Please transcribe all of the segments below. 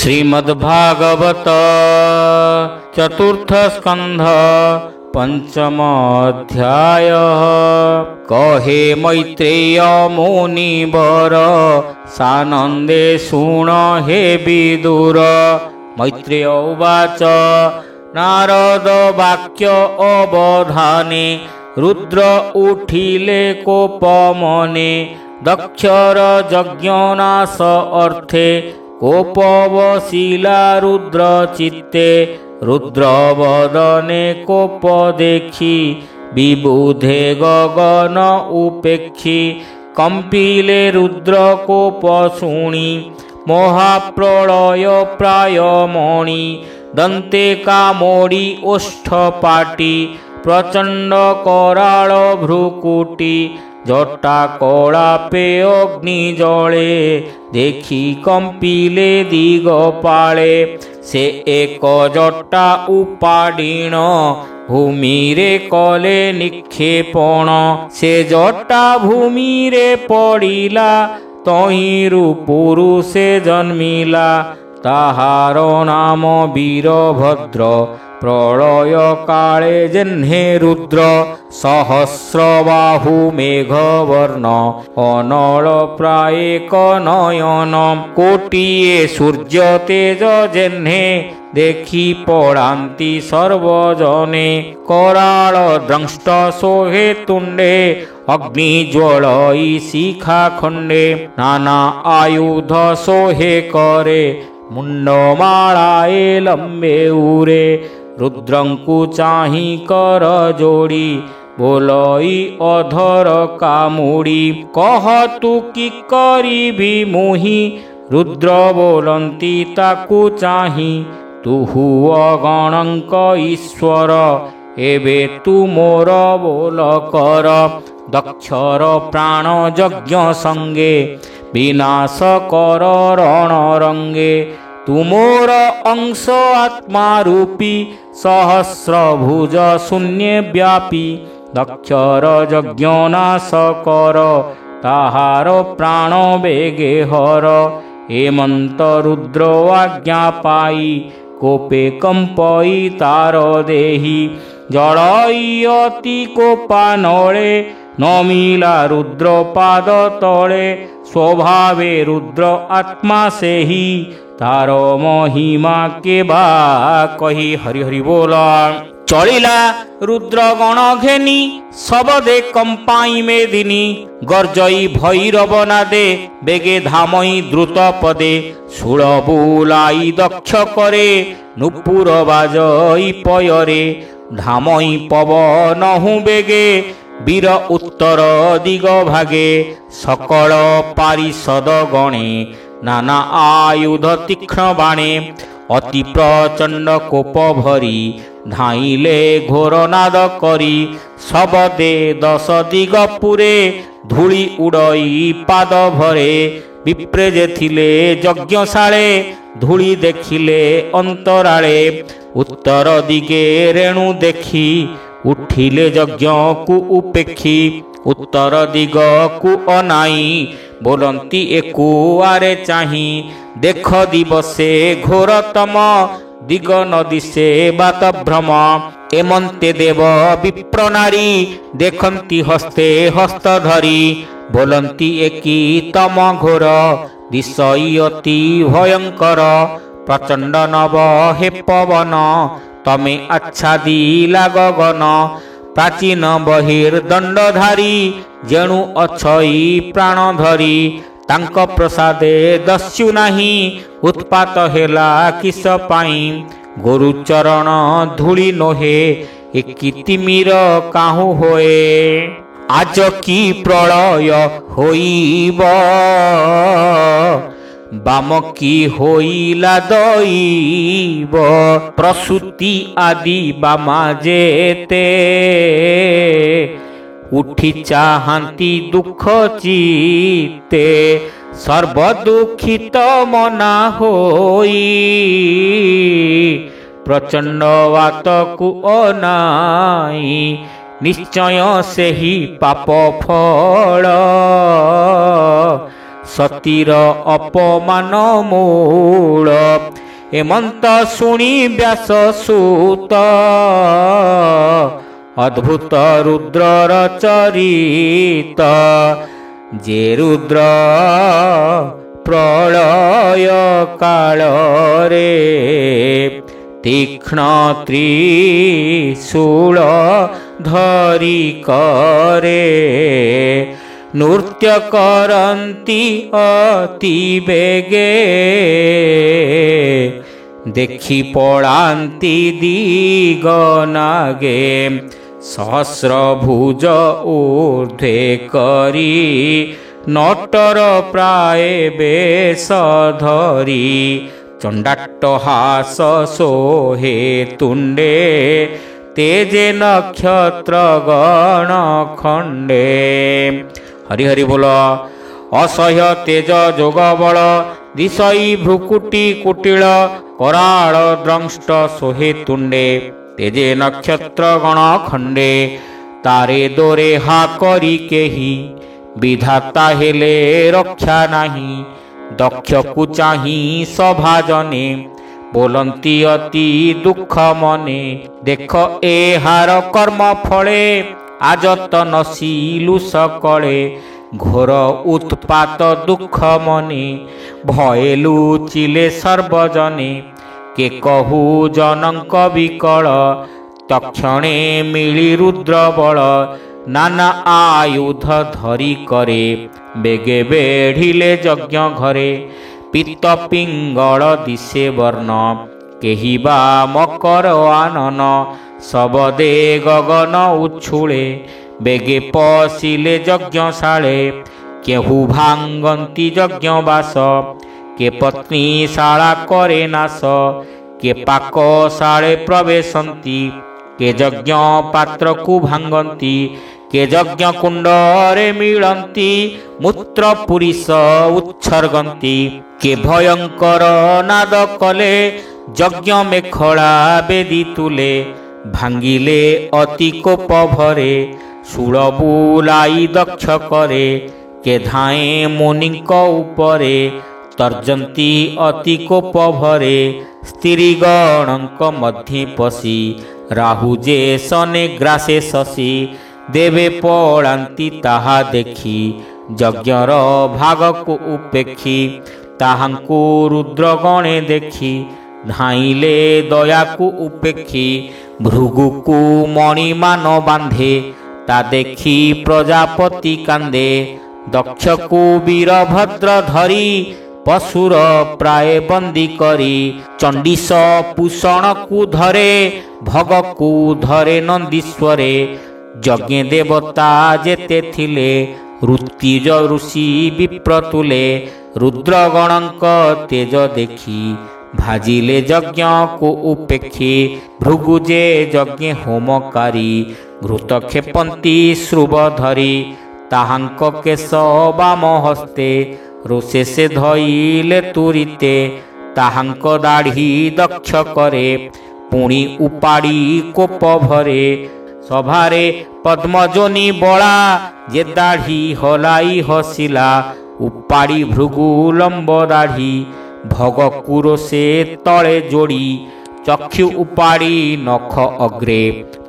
श्रीमद्भागवत चतुर्थ स्कंध पंचम अध्याय। कहे मैत्रेय मुनिवर सानंदे शुण हे विदुर। मैत्रेय उवाच नारद वाक्य अवधाने रुद्र उठिले कोपमने। दक्षर यज्ञनाश अर्थे कोपवशिला रुद्र चित्ते। रुद्र वदने कोप देखी विबुधे गगन उपेक्षी। कंपिले रुद्र कोप शुणी महाप्रलय प्राय मणि। दंते कामोड़ी ओष्ठपाटी प्रचंड कराल भ्रुकुटी। जटा कलापे अग्नि जले देखी कंपिले दिगपाले। से एक जटा उपाड़ीण भूमि रे कले निक्षेपण। से जटा भूमि रे पड़िला तहिरु पुरुषे जन्मिला। ताहार नाम वीरभद्र प्रलय काले जह्ने रुद्र। सहस्रबाहु मेघवर्ण अनल प्रायेक नयन। कोटिये सूर्य तेज जह्ने देखी पड़ांती सर्वजने। कराल द्रंष्ट सोहे तुंडे अग्निज्वलई शिखा खंडे। नाना आयुध सोहे करे मुंडमालाए लंबे उरे। रुद्रंकु चाही कर जोड़ी बोलई अधर कामुड़ी। कह तू कि करिबी मुहि रुद्र बोलंती ताकु चाही। तू हुआ गणंक ईश्वर एबे तू मोर बोल कर। दक्षर प्राण यज्ञ संगे विनाश कर रण रंगे। तुमोर अंश आत्मा रूपी सहस्रभुज शून्य व्यापी। दक्षर यज्ञनाश कर ताहार प्राण बेगे हर। हेमंत रुद्र आज्ञा पाई कोपे कंपई तार देही। जड़ई अति कोपानले नमिला रुद्र पाद तले। स्वभावे रुद्र आत्मा से ही तार महिमा के बा कही। हरि हरि बोला। चलिला रुद्र गण घेनी सबदे कंपाई में दिनी। गर्जई भैरव नादे बेगे धामई द्रुत पदे। शूल बुलाई दक्ष करे नुपुर बाजई पयरे। धामई पवनहु बेगे वीर उत्तर दिग भागे। सकल पारिषद गणे नाना आयुध तीक्ष्ण बाणे। अति प्रचंड कोप भरी धाइले घोर नाद करी। सबदे दश दिग पुरे धूली उड़ई पाद भरे। विप्रे जे थिले यज्ञशाले धूली देखिले अंतराले। उत्तर दिगे रेणु देखी उठिले यज्ञ को उपेक्षी। उत्तर दिग को अनाई बोलंती एकु आरे चाही। देख दिवसे घोरतम दिग नदी से बात भ्रम। एमंते देव विप्र नारी देखंती हस्ते हस्त धरी। बोलंती एकी तम घोर दिशई अति भयंकर। प्रचंड नव हे पवन तमे आच्छादी लागगन। प्राचीन बहिर्दंडधारी जेणु अछई प्राण धरी। तांक प्रसादे दस्यु नाही उत्पात हेला किस पाई। गुरुचरण धूली नोहे एकी तिमिर काहू होए। आज की प्रलय होइब बाम की होइला दैब। प्रसूति आदि बामा जेते उठी चाहती दुख चिते। सर्वदुखित मना होई प्रचंड वात को अनाई। निश्चय से ही पाप फल सतीर अपमान मूल ଏମନ୍ତ ଶୁଣି ବ୍ୟାସ ସୂତ ଅଦ୍ଭୁତ ରୁଦ୍ରର ଚରିତ। ଯେ ରୁଦ୍ର ପ୍ରଳୟ କାଳରେ ତୀକ୍ଷ୍ଣ ତ୍ରିଶୂଳ ଧରି କରେ ନୃତ୍ୟ କରନ୍ତି ଅତି ବେଗେ ଦେଖି ପଳାନ୍ତି ଦିଗ ନାଗେ ସହସ୍ର ଭୁଜ ଊର୍ଧ୍ୱେ କରି ନଟର ପ୍ରାୟ ବେଶ ଧରି ଚଣ୍ଡାଟ୍ଟହାସ ଶୋହେ ତୁଣ୍ଡେ ତେଜେ ନକ୍ଷତ୍ର ଗଣ ଖଣ୍ଡେ। ହରି ହରି ବୋଲ। ଅସହ୍ୟ ତେଜ ଯୋଗ ବଳ ଦିଶଇ ଭ୍ରୁକୁଟି କୁଟିଳ କରାଳ ଦ୍ରଂଷ୍ଟ ଶୋହେ ତୁଣ୍ଡେ ତେଜେ ନକ୍ଷତ୍ର ଗଣ ଖଣ୍ଡେ। ତାରେ ଦୋରେ ହା କରି କେହି ବିଧାତା ହେଲେ ରକ୍ଷା ନାହିଁ ଦକ୍ଷକୁ ଚାହିଁ ସଭାଜନେ ବୋଲନ୍ତି ଅତି ଦୁଃଖ ମନେ। ଦେଖ ଏହାର କର୍ମ ଫଳେ ଆଯତନ ଶିଲୁ ସକଳେ ଘୋର ଉତ୍ପାତ ଦୁଃଖ ମନେ ଭଏ ଲୁଚିଲେ ସର୍ବଜନେ। କେ କହୁ ଜନଙ୍କ ବିକଳ ତକ୍ଷଣେ ମିଳି ରୁଦ୍ର ବଳ ନାନା ଆୟୁଧ ଧରି କରେ ବେଗେ ବେଢ଼ିଲେ ଯଜ୍ଞ ଘରେ। ପିତ୍ତ ପିଙ୍ଗଳ ଦିଶେ ବର୍ଣ୍ଣ କେହି ବା ମକର ଆନନ ଶବଦେ ଗଗନ ଉଛୁଳେ ବେଗେ ପଶିଲେ ଯଜ୍ଞଶାଳେ। କେହୁ ଭାଙ୍ଗନ୍ତି ଯଜ୍ଞ ବାସ କେ ପତ୍ନୀ ଶାଳା କରେ ନାଶ କେ ପାକଶାଳେ ପ୍ରବେଶନ୍ତି କେ ଯଜ୍ଞ ପାତ୍ରକୁ ଭାଙ୍ଗନ୍ତି କେ ଯଜ୍ଞ କୁଣ୍ଡରେ ମିଳନ୍ତି ମୂତ୍ର ପୁରିଷ ଉତ୍ସର୍ଗନ୍ତି। କେ ଭୟଙ୍କର ନାଦ କଲେ ଯଜ୍ଞ ମେଖଳା ବେଦି ତୁଲେ ଭାଙ୍ଗିଲେ ଅତି କୋପ ଭରେ ଶୂଳ ବୁଲାଇ ଦକ୍ଷ କରେ। କେ ଧାଏଁ ମୁନିଙ୍କ ଉପରେ ତର୍ଜନ୍ତି ଅତି କୋପ ଭରେ ସ୍ତ୍ରୀ ଗଣଙ୍କ ମଧ୍ୟେ ପଶି ରାହୁ ଯେ ସନେ ଗ୍ରାସେ ଶଶି ଦେବେ ପଳାନ୍ତି ତାହା ଦେଖି ଯଜ୍ଞର ଭାଗକୁ ଉପେକ୍ଷି। ତାହାଙ୍କୁ ରୁଦ୍ରଗଣେ ଦେଖି ଧାଇଁଲେ ଦୟାକୁ ଉପେକ୍ଷି ଭୃଗୁକୁ ମଣିମାନ ବାନ୍ଧେ ତା ଦେଖି ପ୍ରଜାପତି କାନ୍ଦେ। ଦକ୍ଷକୁ ବୀରଭଦ୍ର ଧରି ପଶୁର ପ୍ରାୟ ବନ୍ଦୀ କରି ଚଣ୍ଡୀଶ ପୂଷଣକୁ ଧରେ ଭଗକୁ ଧରେ ନନ୍ଦୀଶ୍ୱରେ। ଯଜ୍ଞେ ଦେବତା ଯେତେ ଥିଲେ ଋତିଜ ଋଷି ବିପ୍ରତୁଲେ ରୁଦ୍ରଗଣଙ୍କ ତେଜ ଦେଖି ଭାଜିଲେ ଯଜ୍ଞକୁ ଉପେକ୍ଷି। ଭୃଗୁ ଯେ ଯଜ୍ଞେ ହୋମକାରୀ ଘୃତ କ୍ଷେପନ୍ତି ଶ୍ରୁବ ଧରି ତାହାଙ୍କ କେଶ ବାମ ହସ୍ତେ ରୋଷେସେ ଧଇଲେ ତୁରିତେ ତାହାଙ୍କ ଦାଢ଼ି ଦକ୍ଷ କରେ ପୁଣି ଉପାଡ଼ି କୋପ ଭରେ। ସଭାରେ ପଦ୍ମଜୋନି ବଳା ଯେ ଦାଢ଼ି ହଲାଇ ହସିଲା ଉପାଡ଼ି ଭୃଗୁ ଲମ୍ବ ଦାଢ଼ି ଭଗକୁ ରୋଷେ ତଳେ ଯୋଡ଼ି ଚକ୍ଷୁ ଉପାଡ଼ି ନଖ ଅଗ୍ରେ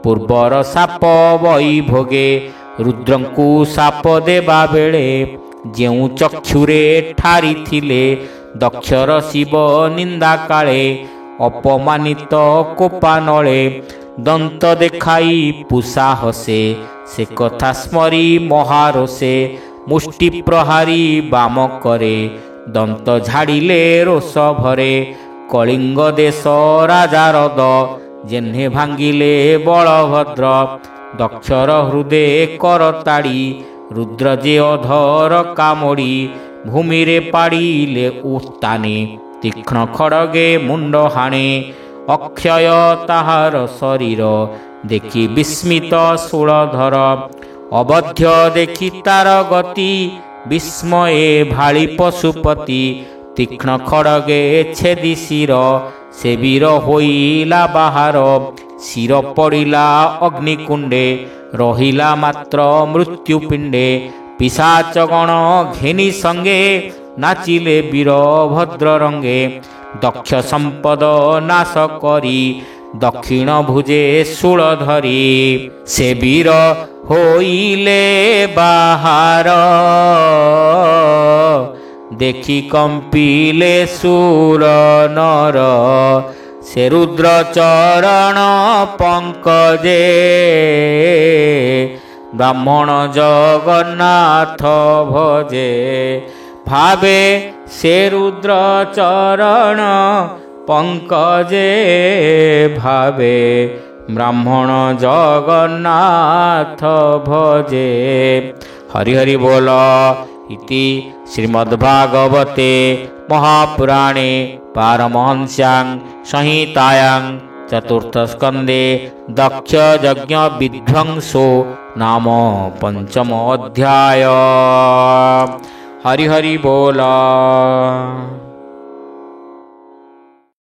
ପୂର୍ବର ସାପ ବଇ ଭୋଗେ। ରୁଦ୍ରଙ୍କୁ ସାପ ଦେବା ବେଳେ ଯେଉଁ ଚକ୍ଷୁରେ ଠାରିଥିଲେ ଦକ୍ଷର ଶିବ ନିନ୍ଦା କାଳେ ଅପମାନିତ କୋପା ନଳେ ଦନ୍ତ ଦେଖାଇ ପୁଷା ହସେ ସେ କଥା ସ୍ମରି ମହାରୋଷେ ମୁଷ୍ଟି ପ୍ରହାରୀ ବାମ କରେ ଦନ୍ତ ଝାଡ଼ିଲେ ରୋଷ ଭରେ। କଳିଙ୍ଗ ଦେଶ ରାଜା ରଦ ଯେହ୍ନେ ଭାଙ୍ଗିଲେ ବଳଭଦ୍ର ଦକ୍ଷର ହୃଦେ କରତାଡ଼ି ରୁଦ୍ର ଯେ ଅଧର କାମଡ଼ି ଭୂମିରେ ପାଡ଼ିଲେ ଉତ୍ତାନେ ତୀକ୍ଷ୍ଣ ଖଡ଼ଗେ ମୁଣ୍ଡ ହାଣେ। ଅକ୍ଷୟ ତାହାର ଶରୀର ଦେଖି ବିସ୍ମିତ ଶୂଳଧର ଅବଧ୍ୟ ଦେଖି ତାର ଗତି ବିସ୍ମୟେ ଭାଳି ପଶୁପତି। ତୀକ୍ଷ୍ଣ ଖଡ଼ଗେ ଛେଦି ଶିର ସେ ବୀର ହୋଇଲା ବାହାର ଶିର ପଡ଼ିଲା ଅଗ୍ନିକୁଣ୍ଡେ ରହିଲା ମାତ୍ର ମୃତ୍ୟୁ ପିଣ୍ଡେ। ପିଶାଚଗଣ ଘେନି ସଙ୍ଗେ नाचिले वीरभद्र रंगे दक्ष संपद नाश करी दक्षिण भुजे शूल धरी से वीर होइले बाहार देखि कंपिले सुर नर से रुद्र चरण पंकजे ब्राह्मण जगन्नाथ भजे भावे से रुद्र चरण पंकजे भावे ब्राह्मण जगन्नाथ भजे। हरि हरि बोल। इति श्रीमद्भागवते महापुराणे पारमहंस्यां संहितायां चतुर्थस्कन्धे दक्ष यज्ञ विध्वंसो नाम पंचम अध्याय। हरि हरि बोल।